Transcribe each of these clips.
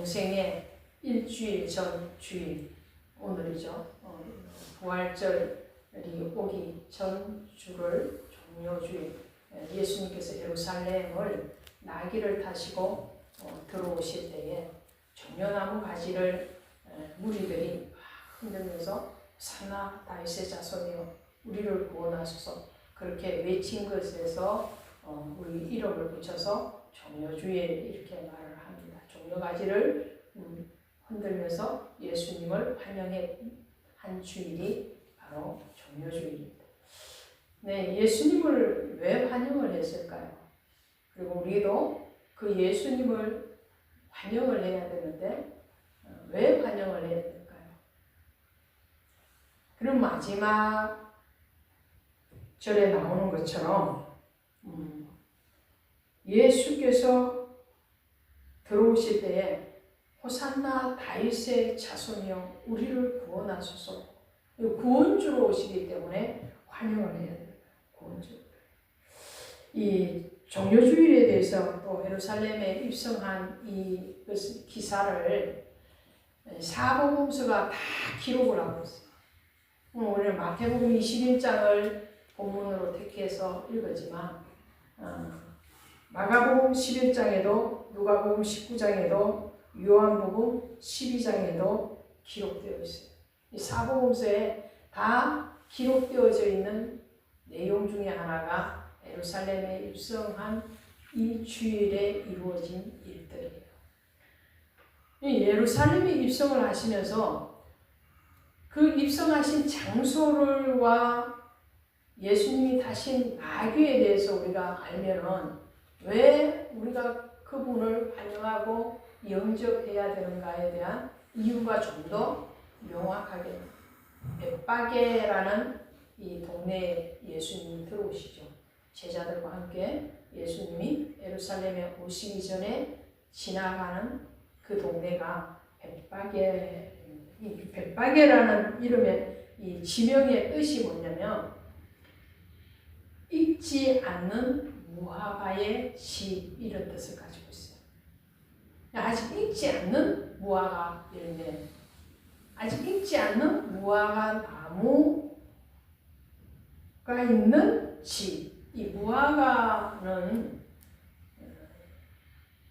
공생의 일주일 전 주일, 오늘이죠. 부활절이 오기 전 주를 종료주일, 예수님께서 예루살렘을 나귀를 타시고 들어오실 때에 종려나무 가지를 무리들이 흔들면서 산나 다윗의 자손이여 우리를 구원하소서 그렇게 외친 것에서 우리 이름을 붙여서 종려주일 이렇게 말을 합니다. 종려가지를 흔들면서 예수님을 환영해 한 주일이 바로 종려주일입니다. 네, 예수님을 왜 환영을 했을까요? 그리고 우리도 그 예수님을 환영을 해야 되는데 왜 환영을 해야 될까요? 그럼 마지막 절에 나오는 것처럼 예수께서 들어오실 때에 호산나 다윗의 자손이여 우리를 구원하소서. 구원주로 오시기 때문에 환영을 해야 돼요. 구원주. 이 종려주일에 대해서 또 예루살렘에 입성한 이 기사를 사복음서가 다 기록을 하고 있어요. 오늘 마태복음 21장을 본문으로 택해서 읽었지만 마가복음 11장에도 누가복음 19장에도 요한복음 12장에도 기록되어 있어요. 이 사복음서에 다 기록되어져 있는 내용 중에 하나가 예루살렘에 입성한 이 주일에 이루어진 일들이에요. 이 예루살렘에 입성을 하시면서 그 입성하신 장소를와 예수님이 타신 나귀에 대해서 우리가 알면은 왜 우리가 그분을 환영하고 영접해야 되는가에 대한 이유가 좀 더 명확하게 벳바게라는 이 동네에 예수님이 들어오시죠. 제자들과 함께 예수님이 예루살렘에 오시기 전에 지나가는 그 동네가 벳바게. 이 벳바게라는 이름의 이 지명의 뜻이 뭐냐면 익지 않는 무화과의 집 이런 뜻을 가지고 있어요. 아직 익지 않는 무화과 열매, 아직 익지 않는 무화과 나무가 있는 집. 이 무화과는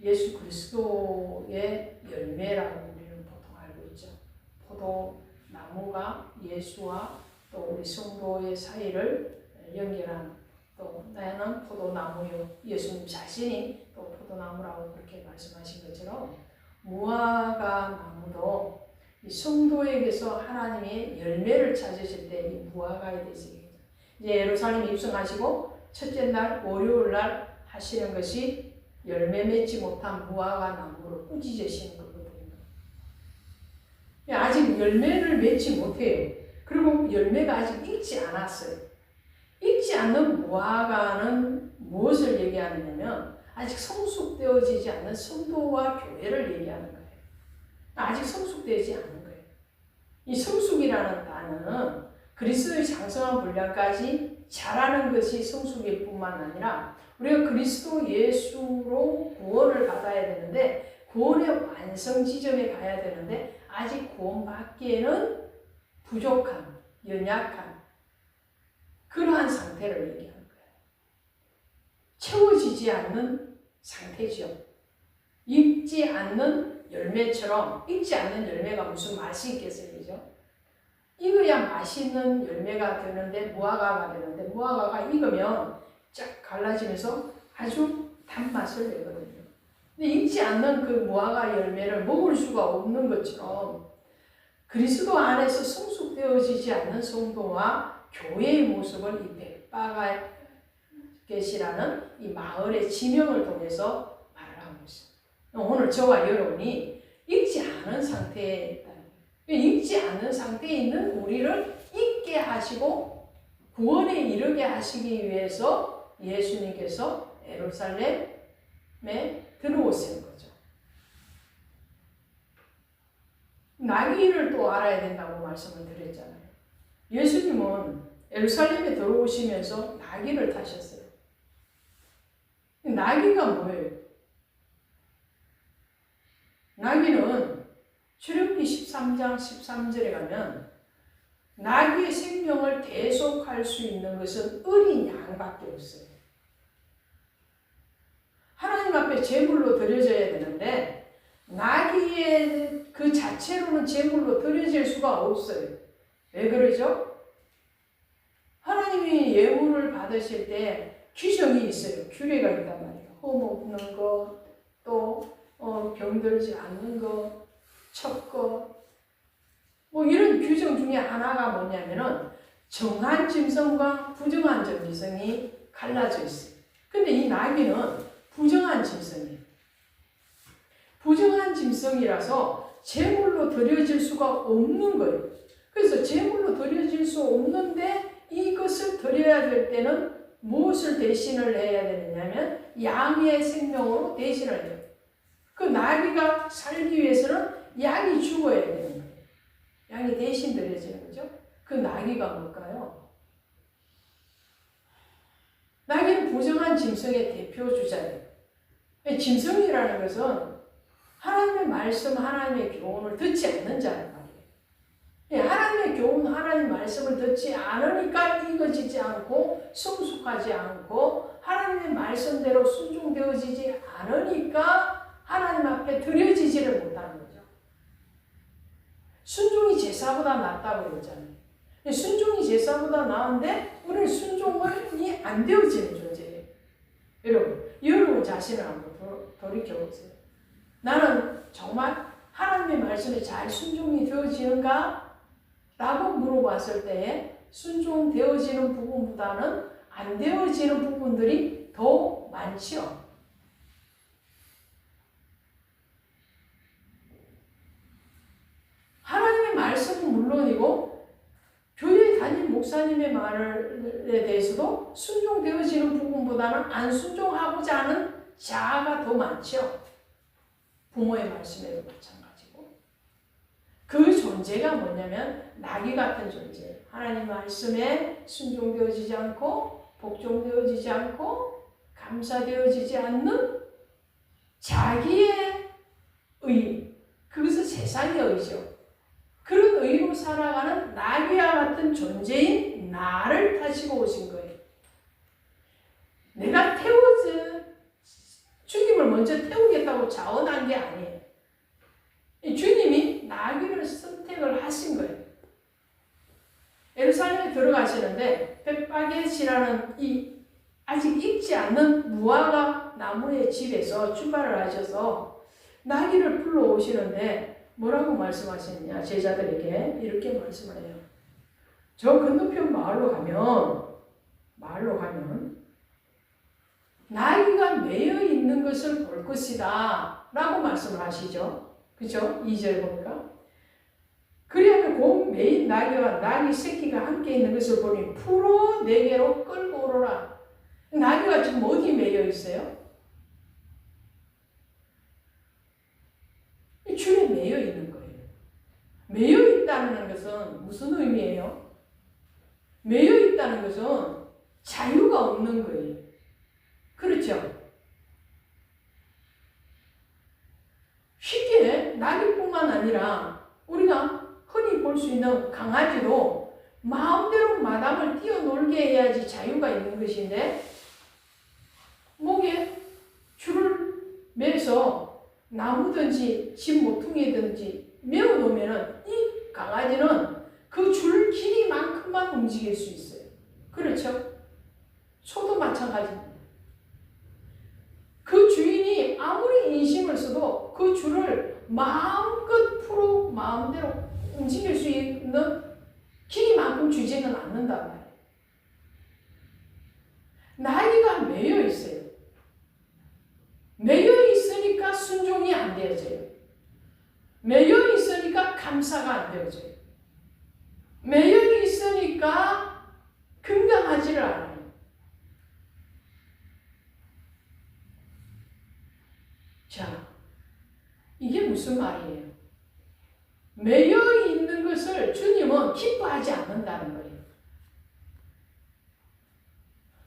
예수 그리스도의 열매라고 우리는 보통 알고 있죠. 포도나무가 예수와 또 우리 성도의 사이를 연결한, 또 나는 포도나무요 예수님 자신이 또 포도나무라고 그렇게 말씀하신 것처럼 무화과 나무도 이 성도에게서 하나님의 열매를 찾으실 때 이 무화과에 대해서 이제 예루살렘에 입성하시고 첫째 날 월요일 날 하시는 것이 열매 맺지 못한 무화과 나무를 꾸짖으시는 거거든요. 아직 열매를 맺지 못해요. 그리고 열매가 아직 익지 않았어요. 익지 않는 무화과는 무엇을 얘기하느냐면 아직 성숙되어지지 않는 성도와 교회를 얘기하는 거예요. 아직 성숙되지 않은 거예요. 이 성숙이라는 단어는 그리스도의 장성한 분량까지 자라는 것이 성숙일 뿐만 아니라 우리가 그리스도 예수로 구원을 받아야 되는데 구원의 완성 지점에 가야 되는데 아직 구원받기에는 부족한, 연약한 그러한 상태를 얘기하는 거예요. 채워지지 않는 상태죠. 익지 않는 열매처럼, 익지 않는 열매가 무슨 맛이 있겠어요, 그죠? 익어야 맛있는 열매가 되는데, 무화과가 되는데, 무화과가 익으면 쫙 갈라지면서 아주 단맛을 내거든요. 근데 익지 않는 그 무화과 열매를 먹을 수가 없는 것처럼 그리스도 안에서 성숙되어지지 않는 성도와 교회의 모습을 이 벳바게시라는 이 마을의 지명을 통해서 말을 하고 있어요. 오늘 저와 여러분이 익지 않은 상태에 있다. 익지 않은 상태에 있는 우리를 익게 하시고 구원에 이르게 하시기 위해서 예수님께서 예루살렘에 들어오신 거죠. 나귀를 또 알아야 된다고 말씀을 드렸잖아요. 예수님은 예루살렘에 들어오시면서 나귀를 타셨어요. 나귀가 뭐예요? 나귀는 출애굽기 13장 13절에 가면 나귀의 생명을 대속할 수 있는 것은 어린 양밖에 없어요. 하나님 앞에 제물로 드려져야 되는데 나귀의 그 자체로는 제물로 드려질 수가 없어요. 왜 그러죠? 하나님이 예물을 받으실 때 규정이 있어요. 규례가 있단 말이에요. 흠 없는 것, 또 병들지 않는 것, 첫 것, 이런 규정 중에 하나가 뭐냐면은 정한 짐승과 부정한 짐승이 갈라져 있어요. 근데 이 나귀는 부정한 짐승이에요. 부정한 짐승이라서 제물로 드려질 수가 없는 거예요. 그래서 제물로 드려질 수 없는데 이것을 드려야 될 때는 무엇을 대신을 해야 되느냐면 양의 생명으로 대신을 해요. 그 나귀가 살기 위해서는 양이 죽어야 되는 거예요. 양이 대신 드려지는 거죠. 그 나귀가 뭘까요? 나귀는 부정한 짐승의 대표 주자예요. 짐승이라는 것은 하나님의 말씀, 하나님의 교훈을 듣지 않는 자란 말이에요. 하나님의 교훈, 하나님의 말씀을 듣지 않으니까 익어지지 않고 성숙하지 않고 하나님의 말씀대로 순종되어지지 않으니까 하나님 앞에 드려지지를 못하는 거죠. 순종이 제사보다 낫다고 그러잖아요. 순종이 제사보다 나은데 우리는 순종이 안 되어지는 존재예요. 여러분 자신을 한번 돌이켜보세요. 나는 정말 하나님의 말씀에 잘 순종이 되어지는가? 라고 물어봤을 때에 순종되어지는 부분보다는 안 되어지는 부분들이 더 많지요. 하나님의 말씀은 물론이고 교회 담임 목사님의 말에 대해서도 순종되어지는 부분보다는 안 순종하고자 하는 자아가 더 많죠. 부모의 말씀에도 마찬가지고. 그 존재가 뭐냐면 나귀 같은 존재. 하나님 말씀에 순종되어지지 않고 복종되어지지 않고 감사되어지지 않는 자기의 의, 그것은 세상의 의죠. 그런 의로 살아가는 나귀와 같은 존재인 나를 타시고 오신 거예요. 내가 주님을 먼저 태우겠다고 자원한 게 아니에요. 주님이 나귀를 선택을 하신 거예요. 예루살렘에 들어가시는데 벳바겟이라는 이 아직 익지 않는 무화과 나무의 집에서 출발을 하셔서 나귀를 불러오시는데 뭐라고 말씀하시느냐, 제자들에게 이렇게 말씀을 해요. 저 건너편 마을로 가면 나귀가 매여 있는 것을 볼 것이다 라고 말씀을 하시죠. 그죠? 2절 보니까 그리하면 곧 매인 나귀와 나귀 새끼가 함께 있는 것을 보니 풀어 내게로 끌고 오로라. 나귀가 지금 어디 매여 있어요? 줄에 매여 있는 거예요. 매여 있다는 것은 무슨 의미예요? 매여 있다는 것은 자유가 없는 거예요. 그렇죠? 쉽게 나귀뿐만 아니라 우리가 흔히 볼 수 있는 강아지도 마음대로 마당을 뛰어놀게 해야지 자유가 있는 것인데 목에 줄을 매서 나무든지 집 모퉁이든지 메어놓으면 이 강아지는 그 줄 길이만큼만 움직일 수 있어요. 그렇죠? 소도 마찬가지입니다. 그 주인이 아무리 인심을 써도 그 줄을 마음껏 풀어 마음대로 움직일 수 있는 길이만큼 주지는 않는단 말이에요. 나귀가 매여 있어요. 매여 있으니까 순종이 안 되어져요. 매여 있으니까 감사가 안 되어져요. 매여 있으니까 건강하지를 않아요. 자, 이게 무슨 말이에요? 매여 있는 것을 주님은 기뻐하지 않는다는 거예요.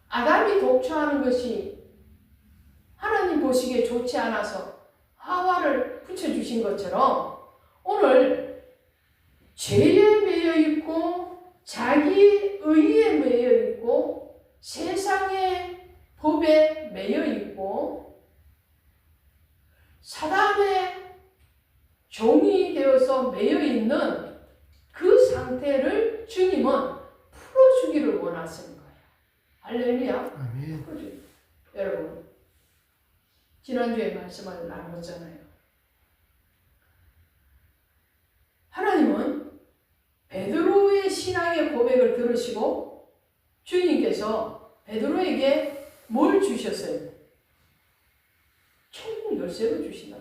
아담이 독초하는 것이 하나님 보시기에 좋지 않아서 하와를 붙여주신 것처럼 오늘 죄에 매여 있고 자기 의에 매여 있고 세상의 법에 매여 있고 사단의 종이 되어서 매여 있는 그 상태를 주님은 풀어주기를 원하시는 거예요. 할렐루야. 아멘. 여러분, 지난주에 말씀을 나눴잖아요. 하나님은 베드로의 신앙의 고백을 들으시고 주님께서 베드로에게 뭘 주셨어요? 천국 열쇠를 주신다.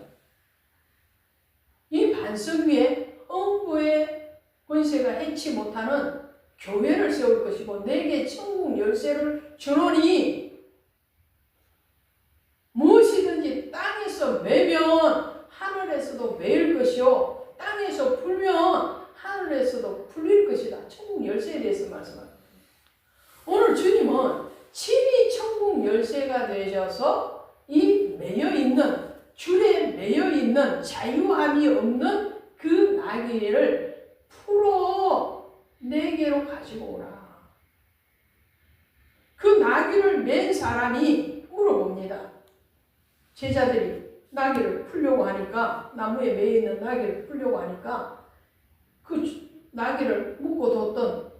이 반석 위에 음부의 권세가 해치 못하는 교회를 세울 것이고 내게 천국 열쇠를 주노니 무엇이든지 땅에서 매면 하늘에서도 매일 것이요 땅에서 풀면 하늘에서도 풀릴 것이다. 천국 열쇠에 대해서 말씀합니다. 오늘 주님은 친히 천국 열쇠가 되셔서 이 매여있는 줄에 매여있는 자유함이 없는 그 나귀를 풀어 내게로 가지고 오라. 그 나귀를 맨 사람이 물어봅니다. 제자들이 나귀를 풀려고 하니까 나무에 매여있는 나귀를 풀려고 하니까 그 나귀를 묶어뒀던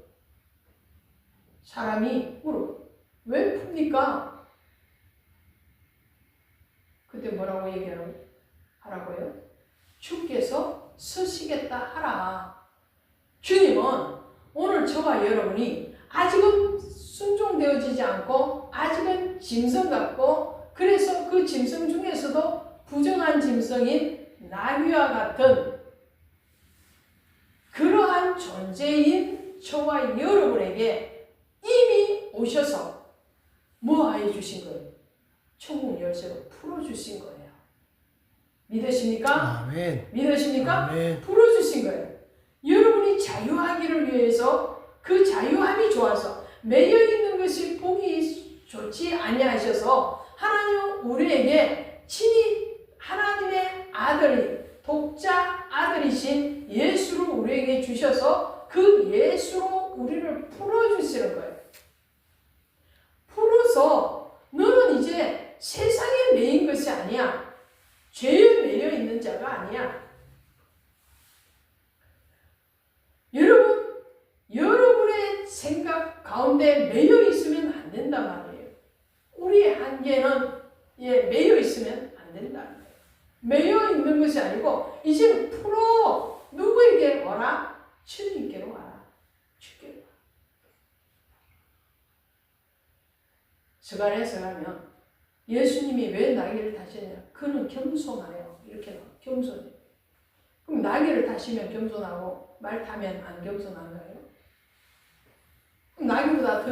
사람이 물어. 왜 풉니까? 그때 뭐라고 하라고요? 주께서 서시겠다 하라. 주님은 오늘 저와 여러분이 아직은 순종되어지지 않고 아직은 짐승 같고 그래서 그 짐승 중에서도 부정한 짐승인 나귀와 같은 그러한 존재인 저와 여러분에게 이미 오셔서 뭐 하여 주신 거예요? 천국 열쇠로 풀어주신 거예요. 믿으십니까? 아멘. 믿으십니까? 아멘. 풀어주신 거예요. 여러분이 자유하기를 위해서 그 자유함이 좋아서 매여있는 것이 보기 좋지 아니하셔서 하나님은 우리에게 친히 하나님의 아들이 독자 아들이신 예수를 우리에게 주셔서 그 예수로 우리를 풀어주시는 거예요. 풀어서 너는 이제 세상에 매인 것이 아니야. 죄에 매여 있는 자가 아니야. 여러분의 생각 가운데 매여 있으면 안 된단 말이에요. 우리의 한계는 매여 있으면 안 된다는 거예요. 매여 있는 것이 아니고 이제는 풀어. 누구에게 와라? 주님께로 와라. 주께로 와라. 서간에서 가면 예수님이 왜 나귀를 타시냐? 그는 겸손하여. 이렇게 나와요. 겸손해. 그럼 나귀를 타시면 겸손하고 말 타면 안 겸손한가요? 그럼 나귀보다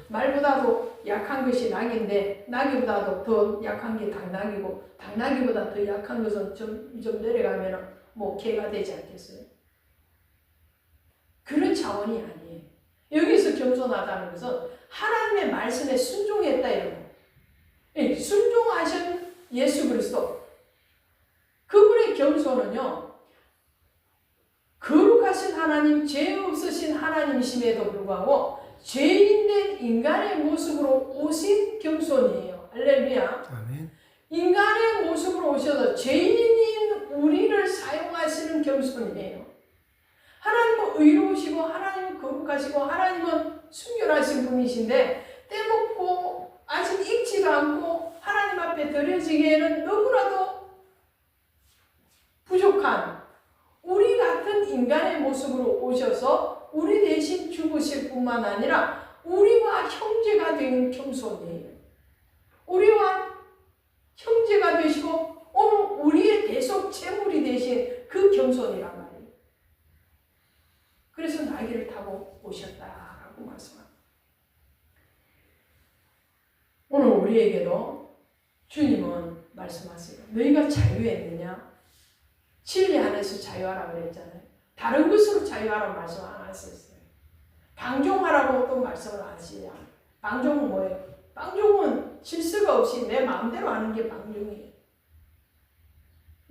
말보다도 약한 것이 나귀인데 나귀보다도 더 약한 게 당나귀고 당나귀보다 더 약한 것은 좀 내려가면 뭐 개가 되지 않겠어요? 그런 차원이 아니에요. 여기서 겸손하다는 것은 하나님의 말씀에 순종했다 이런 거예요. 순종하신 예수 그리스도 그분의 겸손은요 거룩하신 하나님 죄 없으신 하나님이심에도 불구하고 죄인된 인간의 모습으로 오신 겸손이에요. 할렐루야. 아멘. 인간의 모습으로 오셔서 죄인인 우리를 사용하시는 겸손이에요. 하나님은 의로우시고 하나님은 거룩하시고 하나님은 순결하신 분이신데 떼먹고 아직 익지도 않고 하나님 앞에 드려지기에는 너무나도 부족한 우리 같은 인간의 모습으로 오셔서 우리 대신 죽으실 뿐만 아니라 우리와 형제가 된 겸손이에요. 우리와 형제가 되시고 오늘 우리의 대속 제물이 되신 그 겸손이란 말이에요. 그래서 나귀를 타고 오셨다라고 말씀합니다. 오늘 우리에게도 주님은 말씀하세요. 너희가 자유했느냐? 진리 안에서 자유하라고 그랬잖아요. 다른 것으로 자유하라고 말씀 안 하셨어요. 방종하라고 또 말씀을 안 하시냐. 방종은 뭐예요? 방종은 질서가 없이 내 마음대로 하는 게 방종이에요.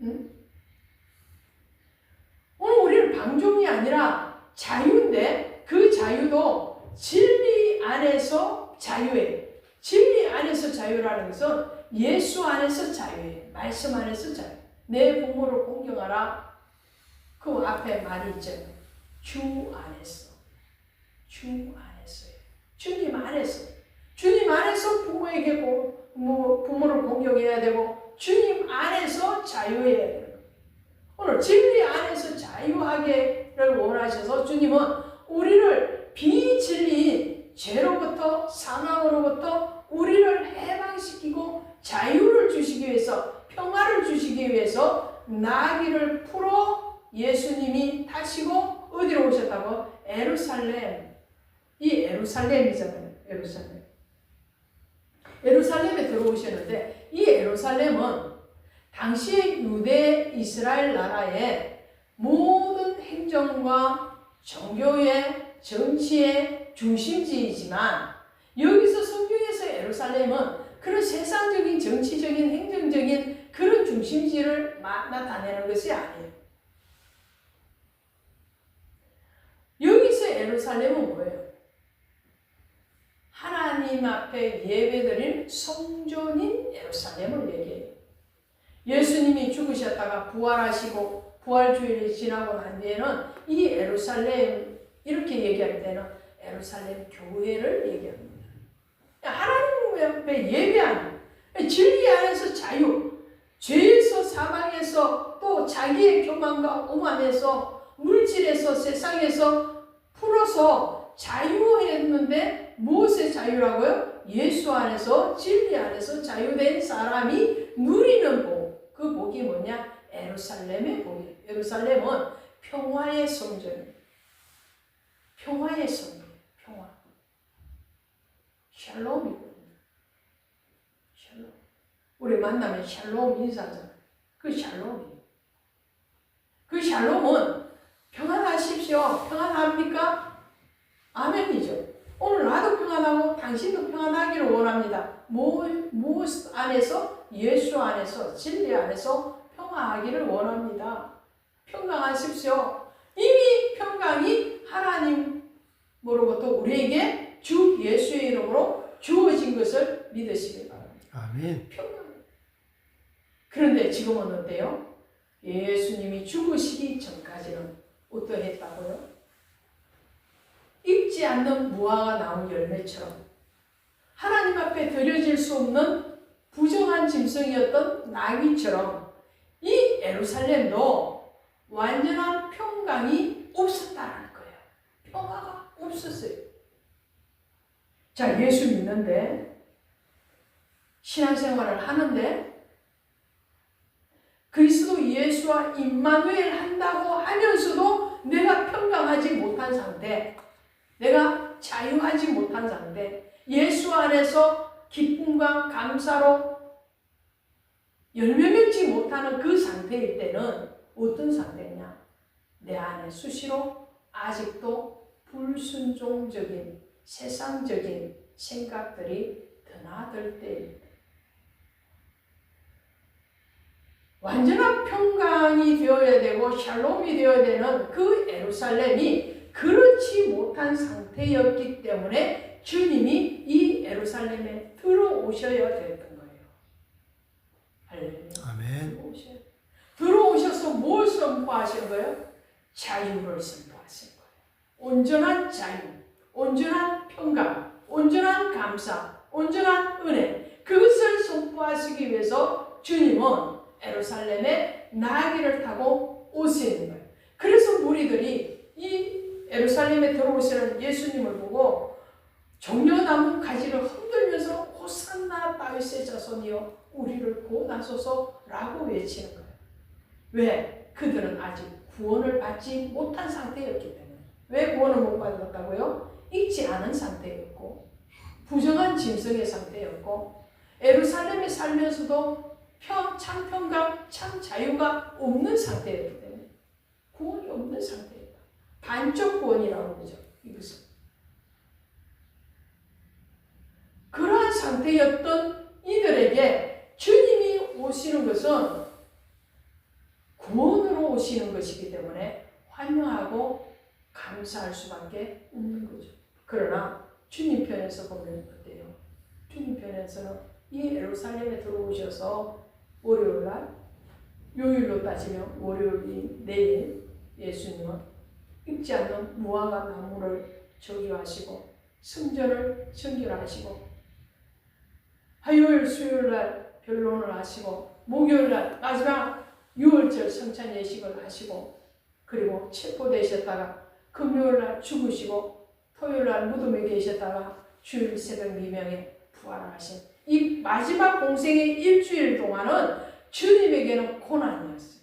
응? 방종이 아니라 자유인데 그 자유도 진리 안에서 자유예요. 진리 안에서 자유라는 것은 예수 안에서 자유예요. 말씀 안에서 자유. 내 부모를 공경하라. 그 앞에 말이 있죠. 주 안에서. 주 안에서요. 주님 안에서. 주님 안에서 부모에게 부모를 공경해야 되고 주님 안에서 자유해야 돼요. 오늘 진리 안에서 자유하기를 원하셔서 주님은 우리를 비진리인 죄로부터 사망으로부터 우리를 해방시키고 자유를 주시기 위해서 평화를 주시기 위해서 나귀를 풀어 예수님이 타시고 어디로 오셨다고? 에루살렘. 이 에루살렘이잖아요. 에루살렘. 에루살렘에 들어오셨는데 이 에루살렘은 당시의 유대 이스라엘 나라의 모든 행정과 종교의 정치의 중심지이지만 여기서 성경에서 에루살렘은 그런 세상적인 정치적인 행정적인 그런 중심지를 나타내는 것이 아니에요. 여기서 에루살렘은 뭐예요? 하나님 앞에 예배드린 성전인 예루살렘을 얘기해요. 예수님이 죽으셨다가 부활하시고 부활주일이 지나고 난 뒤에는 이 예루살렘 이렇게 얘기할 때는 예루살렘 교회를 얘기합니다. 하나님 앞에 예배하는 진리 안에서 자유, 죄에서 사망에서 또 자기의 교만과 오만에서 물질에서 세상에서 풀어서 자유했는데 무엇의 자유라고요? 예수 안에서 진리 안에서 자유된 사람이 누리는 복. 그 복이 뭐냐? 예루살렘의 복이에요. 예루살렘은 평화의 성전이에요. 평화의 성전. 평화. 샬롬이거든요. 샬롬. 우리 만나면 샬롬 인사잖아요. 그 샬롬이에요. 그 샬롬은 평안하십시오. 평안합니까? 아멘이죠. 오늘 나도 평안하고 당신도 평안하기를 원합니다. 무엇 안에서? 예수 안에서, 진리 안에서 평안하기를 원합니다. 평강하십시오. 이미 평강이 하나님으로부터 우리에게 주 예수의 이름으로 주어진 것을 믿으시기 바랍니다. 아멘. 평강. 그런데 지금은 어때요? 예수님이 죽으시기 전까지는 어떠했다고요? 익지 않는 무화과 나무 열매처럼 하나님 앞에 드려질 수 없는 부정한 짐승이었던 나귀처럼 이 예루살렘도 완전한 평강이 없었다는 거예요. 평화가 없었어요. 자, 예수 믿는데 신앙생활을 하는데 그리스도 예수와 임마누엘 한다고 하면서도 내가 평강하지 못한 상태, 내가 자유하지 못한 상태, 예수 안에서 기쁨과 감사로 열매 맺지 못하는 그 상태일 때는 어떤 상태냐? 내 안에 수시로 아직도 불순종적인 세상적인 생각들이 드나들 때입니다. 완전한 평강이 되어야 되고 샬롬이 되어야 되는 그 예루살렘이 그렇지 못한 상태였기 때문에 주님이 이 예루살렘에 들어오셔야 됐던 거예요. 할렐루야. 아멘. 들어오셔서 뭘 선포하신 거예요? 자유를 선포하신 거예요. 온전한 자유, 온전한 평강, 온전한 감사, 온전한 은혜, 그것을 선포하시기 위해서 주님은 예루살렘에 나귀를 타고 오시는 거예요. 그래서 무리들이 이 예루살렘에 들어오시는 예수님을 보고 종려나무 가지를 흔들면서 호산나 다윗의 자손이여 우리를 구원하소서라고 외치는 거예요. 왜? 그들은 아직 구원을 받지 못한 상태였기 때문에. 왜 구원을 못 받았다고요? 익지 않은 상태였고 부정한 짐승의 상태였고 예루살렘에 살면서도 참 평강, 참 자유가 없는 상태였기 때문에 구원이 없는 상태였다. 반쪽 구원이라고 그러죠. 이것은. 그러한 상태였던 이들에게 주님이 오시는 것은 구원으로 오시는 것이기 때문에 환영하고 오해하고 감사할 수밖에 없는 거죠. 그러나 주님 편에서 보면 어때요? 주님 편에서는 이 예루살렘에 들어오셔서 월요일날, 요일로 따지면 월요일인 내일 예수님은 익지 않는 무화과 나무를 저주하시고 성전을 정결하시고 화요일, 수요일날 변론을 하시고 목요일날 마지막 6월절 성찬 예식을 하시고 그리고 체포되셨다가 금요일날 죽으시고 토요일날 무덤에 계셨다가 주일 새벽 미명에 부활하신 이 마지막 공생의 일주일 동안은 주님에게는 고난이었어요.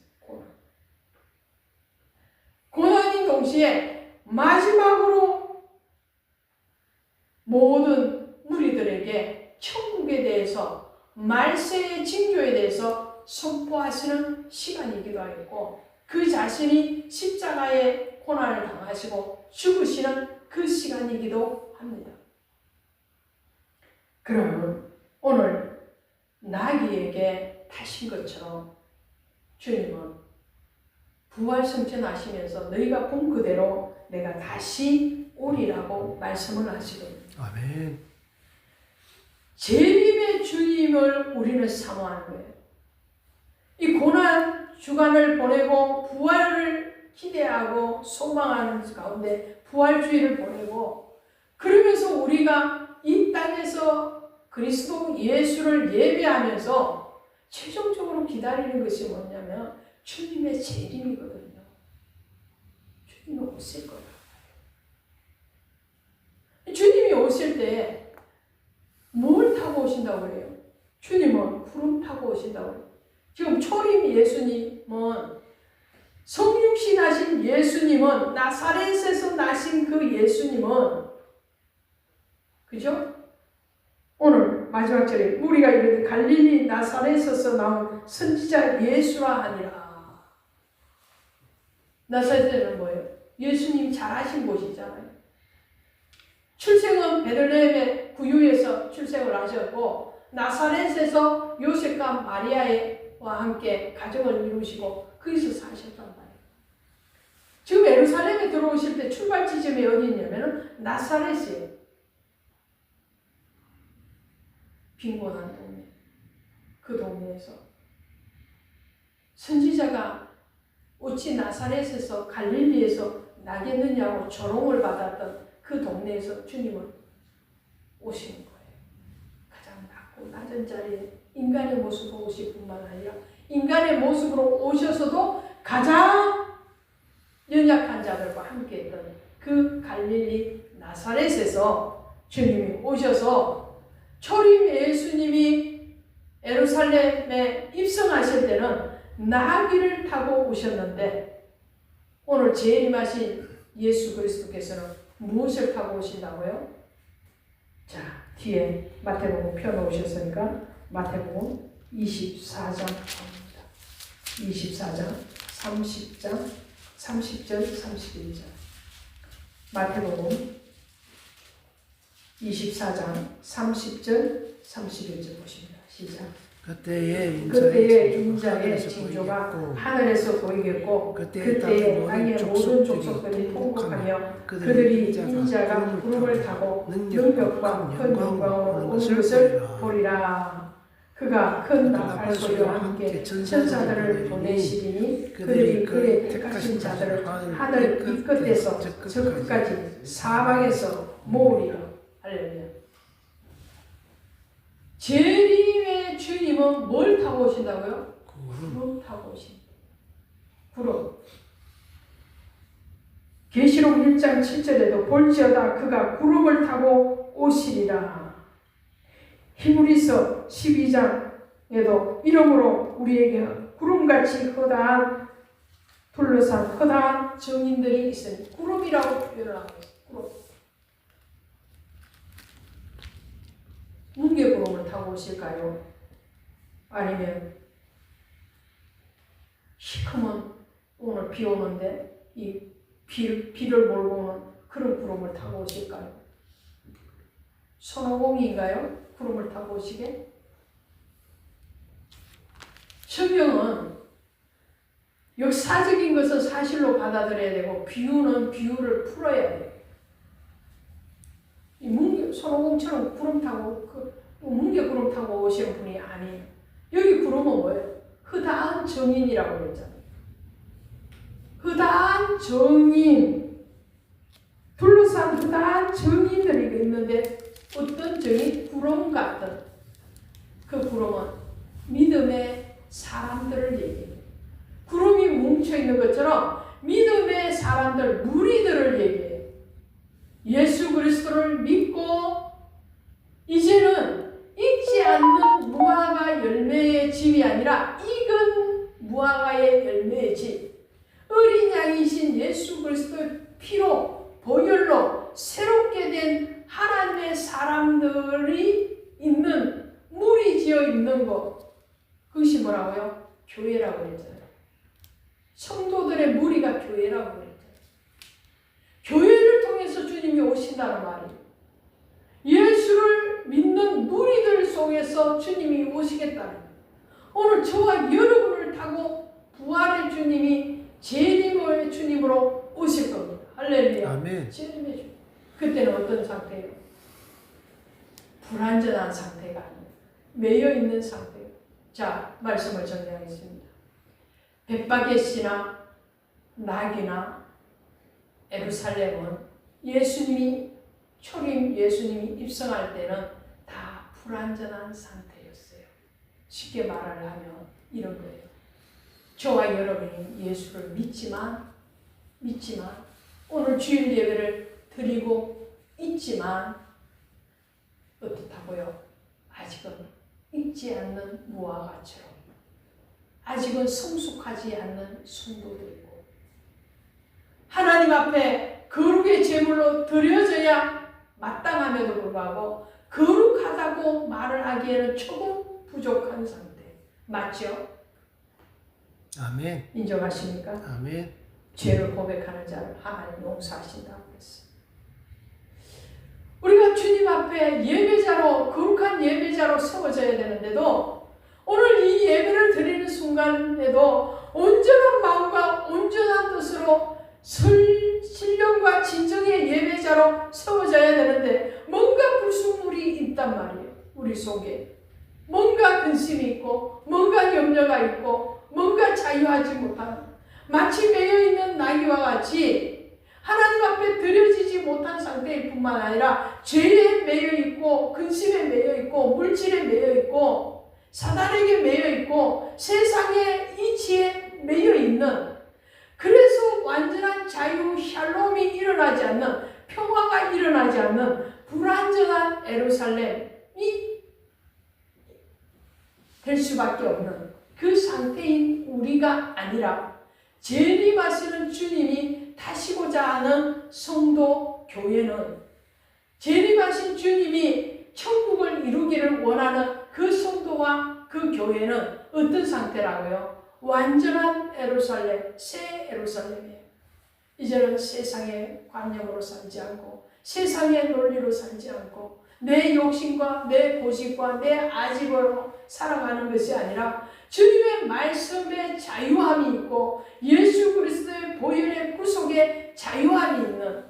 고난인 동시에 마지막으로 모든 무리들에게 천국에 대해서 말세의 징조에 대해서 선포하시는 시간이기도 하겠고 그 자신이 십자가의 고난을 당하시고 죽으시는 그 시간이기도 합니다. 그러면 오늘 나귀에게 타신 것처럼 주님은 부활승천하시면서 너희가 본 그대로 내가 다시 오리라고 말씀을 하시거든요. 아멘. 재림의 주님을 우리는 사모하는 거예요. 이 고난 주간을 보내고 부활을 기대하고 소망하는 가운데 부활주의를 보내고 그러면서 우리가 이 땅에서 그리스도 예수를 예배하면서 최종적으로 기다리는 것이 뭐냐면 주님의 재림이거든요. 주님이 오실 거다. 주님이 오실 때 뭘 타고 오신다고 그래요? 주님은 구름 타고 오신다고 그래요. 지금 초림 예수님은 성육신 하신 예수님은 나사렛에서 나신 그 예수님은 그죠? 오늘 마지막 절에 우리가 이르되 갈릴리 나사렛에서 나온 선지자 예수라 하니라. 나사렛은 뭐예요? 예수님이 자라신 곳이잖아요. 출생은 베들레헴의 구유에서 출생을 하셨고 나사렛에서 요셉과 마리아와 함께 가정을 이루시고 거기서 사셨단 말이에요. 지금 예루살렘에 들어오실 때 출발 지점이 어디 있냐면 나사렛이에요. 빈곤한 동네. 그 동네에서 선지자가 어찌 나사렛에서 갈릴리에서 나겠느냐고 조롱을 받았던 그 동네에서 주님은 오시는 거예요. 가장 낮고 낮은 자리에 인간의 모습으로 오실 뿐만 아니라 인간의 모습으로 오셔서도 가장 연약한 자들과 함께 했던 그 갈릴리 나사렛에서 주님이 오셔서 초림 예수님이 예루살렘에 입성하실 때는 나귀를 타고 오셨는데 오늘 재림하신 예수 그리스도께서는 무엇을 타고 오신다고요? 자, 뒤에 마태복음 펴놓으셨으니까 마태복음 24장 갑니다. 24장 30장 30절 31절 마태복음 24장 30절 31절 보십니다. 시작. 그때에 인자의 징조가 하늘에서 보이겠고 그때에 땅의 모든 족속들이 통곡하며 그들이 인자가 구름을 타고 능력과 큰 영광으로 오는 것을 보리라. 그가 큰 나팔 소리와 함께 천사들을 보내시리니 그들이 그의 택하신 자들을 하늘 이 끝에서 저 끝까지 사방에서 모으리라. 할렐루야. 재림의 주님은 뭘 타고 오신다고요? 구름 타고 오신다. 구름. 계시록 1장 7절에도 볼지어다 그가 구름을 타고 오시리라. 히브리서 12장에도 이러므로 우리에게 구름같이 허다한 둘러싼 허다한 증인들이 있으니 구름이라고 표현을 하고 있어요. 구름. 뭉게구름을 타고 오실까요? 아니면 시커먼 오늘 비 오는데 이 비를 몰고 오는 그런 구름을 타고 오실까요? 손오공인가요? 구름을 타고 오시게? 성경은 역사적인 것은 사실로 받아들여야 되고 비유는 비유를 풀어야 돼요. 이 손오공처럼 구름 타고 뭉게 구름 타고 오시는 분이 아니에요. 여기 구름은 뭐예요? 흐다한 정인이라고 그랬잖아요. 흐다한 정인, 둘러싼 흐다한 정인들이 있는데 어떤 정인? 구름 같은 그 구름은 믿음의 사람들을 얘기해요. 구름이 뭉쳐있는 것처럼 믿음의 사람들, 무리들을 얘기해요. 예수 그리스도를 믿고 이제는 익지 않는 무화과 열매의 집이 아니라 익은 무화과의 열매의 집, 어린 양이신 예수 그리스도의 피로 보혈로 새롭게 된 하나님의 사람들이 있는, 무리 지어 있는 것, 그것이 뭐라고요? 교회라고 그랬잖아요. 성도들의 무리가 교회라고 그랬잖아요. 교회를 통해서 주님이 오신다는 말이에요. 예수를 믿는 무리들 속에서 주님이 오시겠다는 거예요. 오늘 저와 여러분을 타고 부활의 주님이 재림의 주님으로 오실 겁니다. 할렐루야. 아멘. 재림의 주님. 그때는 어떤 상태예요? 불완전한 상태가 아니에요. 매여 있는 상태예요. 자, 말씀을 정리하겠습니다. 벳바게시나 낙이나 예루살렘은 예수님이 예수님이 입성할 때는 다 불완전한 상태였어요. 쉽게 말을 하면 이런 거예요. 저와 여러분이 예수를 믿지만 오늘 주일 예배를 드리고 있지만 어떻다고요? 아직은 익지 않는 무화과처럼, 아직은 성숙하지 않는 성도들이고, 하나님 앞에 거룩의 제물로 드려져야 마땅함에도 불구하고 거룩하다고 말을 하기에는 조금 부족한 상태. 맞죠? 아멘. 인정하십니까? 아멘. 죄를 고백하는 자를 하나님 용서하신다고 했어요. 우리가 주님 앞에 예배자로, 거룩한 예배자로 세워져야 되는데도 오늘 이 예배를 드리는 순간에도 온전한 마음과 온전한 뜻으로 신령과 진정의 예배자로 세워져야 되는데 뭔가 불순물이 있단 말이에요. 우리 속에 뭔가 근심이 있고, 뭔가 염려가 있고, 뭔가 자유하지 못하는, 마치 매여있는 나귀와 같이 하나님 앞에 드려지지 못한 상태일 뿐만 아니라 죄에 매여있고, 근심에 매여있고, 물질에 매여있고, 사단에게 매여있고, 세상의 이치에 매여있는, 그래서 완전한 자유, 샬롬이 일어나지 않는, 평화가 일어나지 않는 불완전한 예루살렘이 될 수밖에 없는 그 상태인 우리가 아니라 재림하시는 주님이 타시고자 하는 성도 교회는, 재림하신 주님이 천국을 이루기를 원하는 그 성도와 그 교회는 어떤 상태라고요? 완전한 예루살렘, 새 예루살렘이에요. 이제는 세상의 관념으로 살지 않고, 세상의 논리로 살지 않고, 내 욕심과 내 고집과 내 아집으로 살아가는 것이 아니라 주님의 말씀에 자유함이 있고, 예수 그리스도의 보혈의 구속에 자유함이 있는,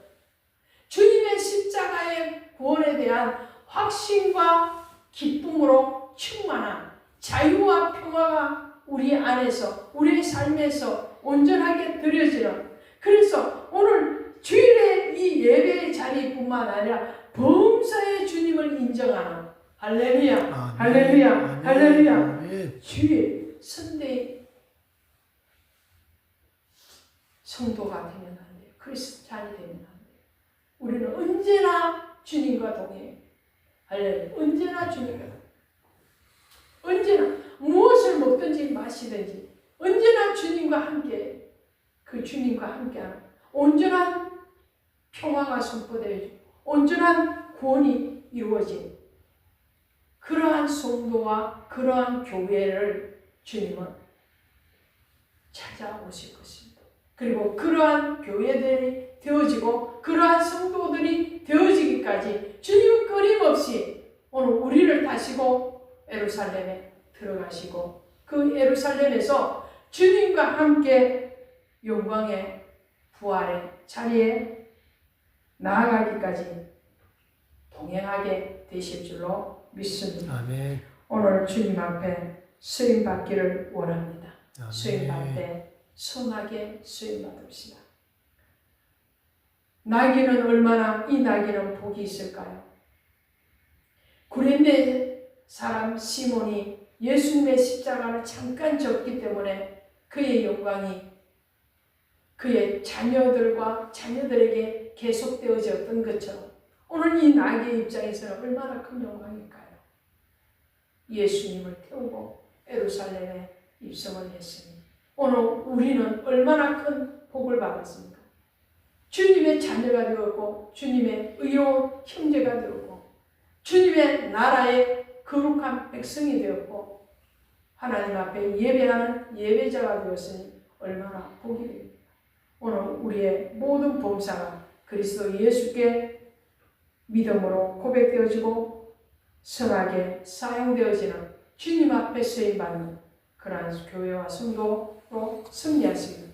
주님의 십자가의 구원에 대한 확신과 기쁨으로 충만한 자유와 평화가 우리 안에서, 우리의 삶에서 온전하게 드려지는, 그래서 오늘 주일의 이 예배의 자리뿐만 아니라 범사의 주님을 인정하는, 할렐루야, 아멘. 할렐루야, 아멘. 할렐루야, 아멘. 주일 선데이 성도가 되면 안 돼요. 크리스찬이 되면 안 돼요. 우리는 언제나 주님과 동행해요. 할렐루야, 언제나 주님과 동행해요. 언제나 무엇을 먹든지 마시든지 언제나 주님과 함께, 그 주님과 함께하는 온전한 평화가 선포되어지고 온전한 구원이 이루어진 그러한 성도와 그러한 교회를 주님은 찾아오실 것입니다. 그리고 그러한 교회들이 되어지고 그러한 성도들이 되어지기까지 주님은 끊임없이 오늘 우리를 타시고 예루살렘에 들어가시고, 그 예루살렘에서 주님과 함께 영광의 부활의 자리에 나아가기까지 동행하게 되실 줄로 믿습니다. 아멘. 오늘 주님 앞에 수임 받기를 원합니다. 아멘. 수임 받을 때 선하게 수임 받읍시다. 나귀는 얼마나 이 나귀는 복이 있을까요? 구레네 사람 시몬이 예수님의 십자가를 잠깐 졌기 때문에 그의 영광이 그의 자녀들에게 계속되어졌던 것처럼 오늘 이 나귀의 입장에서는 얼마나 큰 영광일까요? 예수님을 태우고 예루살렘에 입성을 했으니 오늘 우리는 얼마나 큰 복을 받았습니까? 주님의 자녀가 되었고 주님의 의로운 형제가 되었고 주님의 나라의 거룩한 백성이 되었고 하나님 앞에 예배하는 예배자가 되었으니 얼마나 복이 됩니다. 오늘 우리의 모든 범사가 그리스도 예수께 믿음으로 고백되어지고 선하게 사용되어지는 주님 앞에 쓰임받는 그러한 교회와 성도로 승리하시길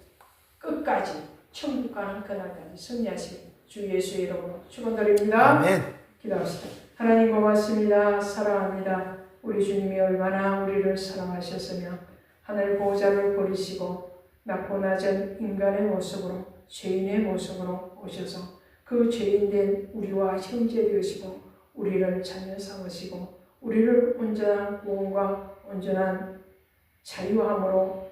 끝까지 천국 가는 그날까지 승리하시길 주 예수의 이름으로 축원드립니다. 아멘. 기도합시다. 하나님 고맙습니다. 사랑합니다. 우리 주님이 얼마나 우리를 사랑하셨으며 하늘 보호자를 버리시고 낮고 낮은 인간의 모습으로 죄인의 모습으로 오셔서 그 죄인된 우리와 형제 되시고 우리를 자녀 삼으시고 우리를 온전한 구원과 온전한 자유함으로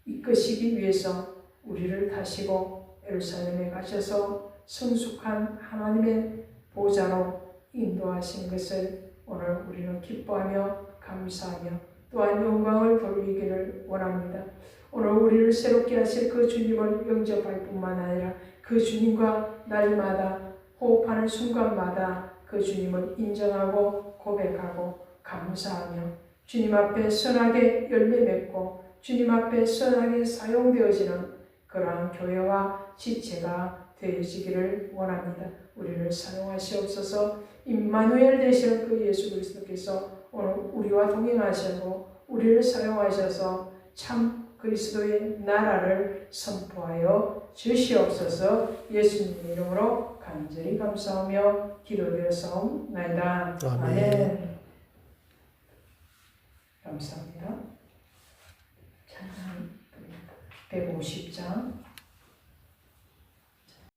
이끄시기 위해서 우리를 타시고 예루살렘에 가셔서 성숙한 하나님의 보좌로 인도하신 것을 오늘 우리는 기뻐하며 감사하며 또한 영광을 돌리기를 원합니다. 오늘 우리를 새롭게 하실 그 주님을 영접할 뿐만 아니라 그 주님과 날마다 호흡하는 순간마다 그 주님을 인정하고 고백하고 감사하며 주님 앞에 선하게 열매 맺고 주님 앞에 선하게 사용되어지는 그러한 교회와 지체가 되어지기를 원합니다. 우리를 사용하시옵소서. 임마누엘 되시는 그 예수 그리스도께서 오늘 우리와 동행하시고 우리를 사용하셔서 참 그리스도의 나라를 선포하여 주시옵소서. 예수님 이름으로 간절히 감사하며 기도드렸사옵나이다. 아멘. 감사합니다. 찬양 150장